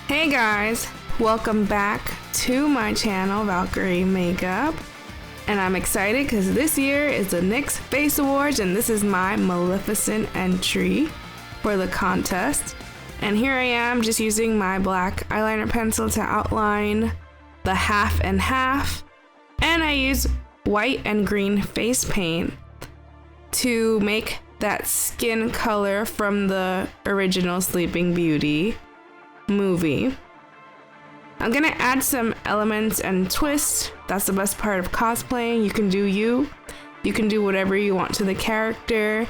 Hey guys, welcome back to my channel, Valkyrie Makeup. And I'm excited because this year is the NYX Face Awards and this is my Maleficent entry for the contest. And here I am just using my black eyeliner pencil to outline the half and half. And I use white and green face paint to make that skin color from the original Sleeping Beauty movie. I'm gonna add some elements and twists. That's the best part of cosplaying. You can do you. You can do whatever you want to the character.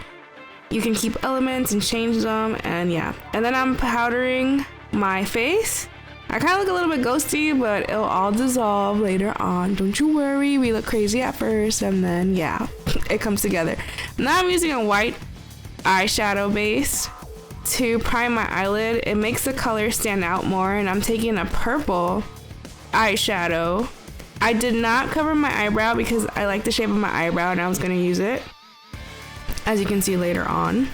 You can keep elements and change them, and yeah. And then I'm powdering my face. I kind of look a little bit ghosty, but it'll all dissolve later on. Don't you worry, we look crazy at first, and then yeah, it comes together. Now I'm using a white eyeshadow base to prime my eyelid. It makes the color stand out more, and I'm taking a purple eyeshadow. I did not cover my eyebrow because I like the shape of my eyebrow and I was going to use it, as you can see later on.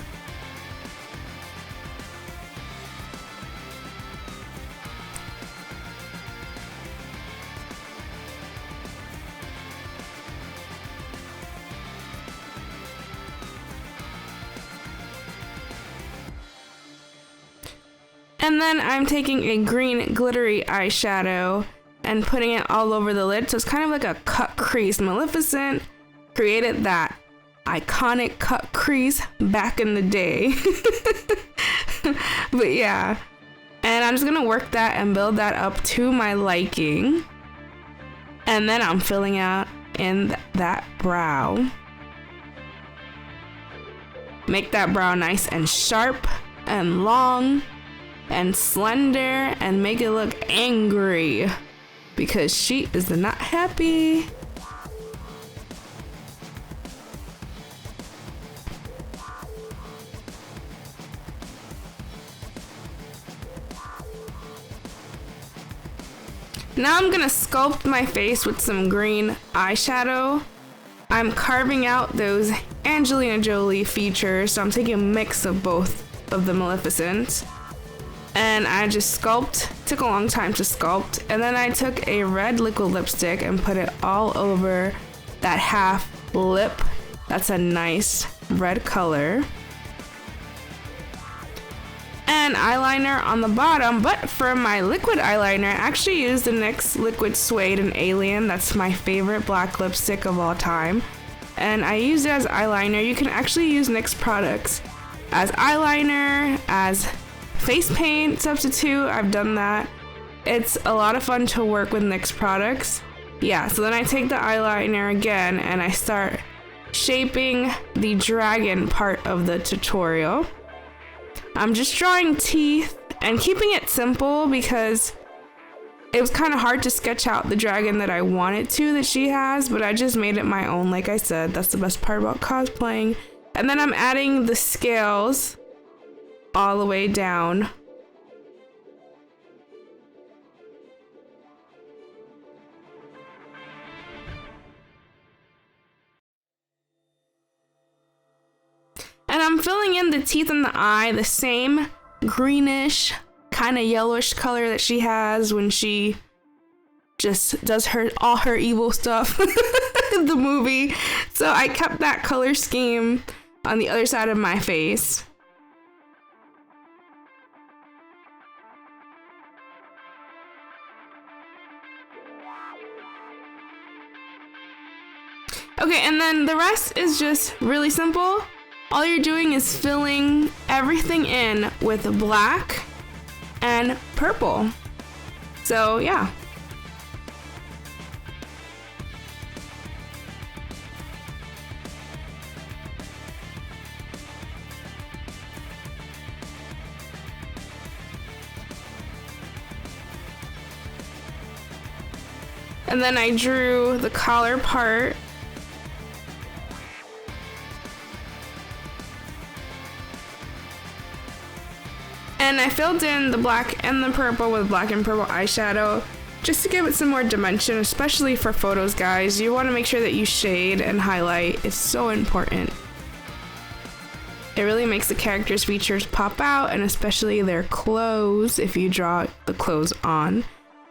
And then I'm taking a green glittery eyeshadow and putting it all over the lid, so it's kind of like a cut crease. Maleficent created that iconic cut crease back in the day. But yeah, and I'm just gonna work that and build that up to my liking. And then I'm filling out in that brow. Make that brow nice and sharp and long and slender, and make it look angry because she is not happy. Now I'm gonna sculpt my face with some green eyeshadow. I'm carving out those Angelina Jolie features, so I'm taking a mix of both of the Maleficent. And I just took a long time to sculpt, and then I took a red liquid lipstick and put it all over that half lip. That's a nice red color. And eyeliner on the bottom, but for my liquid eyeliner, I actually used the NYX Liquid Suede and Alien. That's my favorite black lipstick of all time. And I used it as eyeliner. You can actually use NYX products as eyeliner, as face paint substitute. I've done that. It's a lot of fun to work with NYX products. Yeah, so then I take the eyeliner again and I start shaping the dragon part of the tutorial. I'm just drawing teeth and keeping it simple because it was kind of hard to sketch out the dragon that I wanted to, that she has, but I just made it my own. Like I said, that's the best part about cosplaying. And then I'm adding the scales all the way down. And I'm filling in the teeth in the eye, the same greenish, kind of yellowish color that she has when she just does all her evil stuff in the movie. So I kept that color scheme on the other side of my face. Okay, and then the rest is just really simple. All you're doing is filling everything in with black and purple. So yeah. And then I drew the collar part. And I filled in the black and the purple with black and purple eyeshadow just to give it some more dimension, especially for photos, guys. You want to make sure that you shade and highlight. It's so important. It really makes the characters' features pop out, and especially their clothes if you draw the clothes on.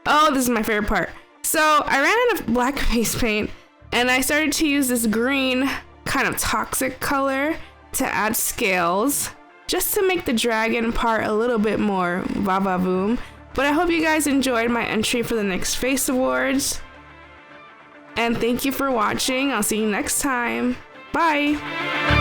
Oh, this is my favorite part. So I ran out of black face paint and I started to use this green kind of toxic color to add scales just to make the dragon part a little bit more va-va-voom. But I hope you guys enjoyed my entry for the NYX Face Awards. And thank you for watching. I'll see you next time. Bye!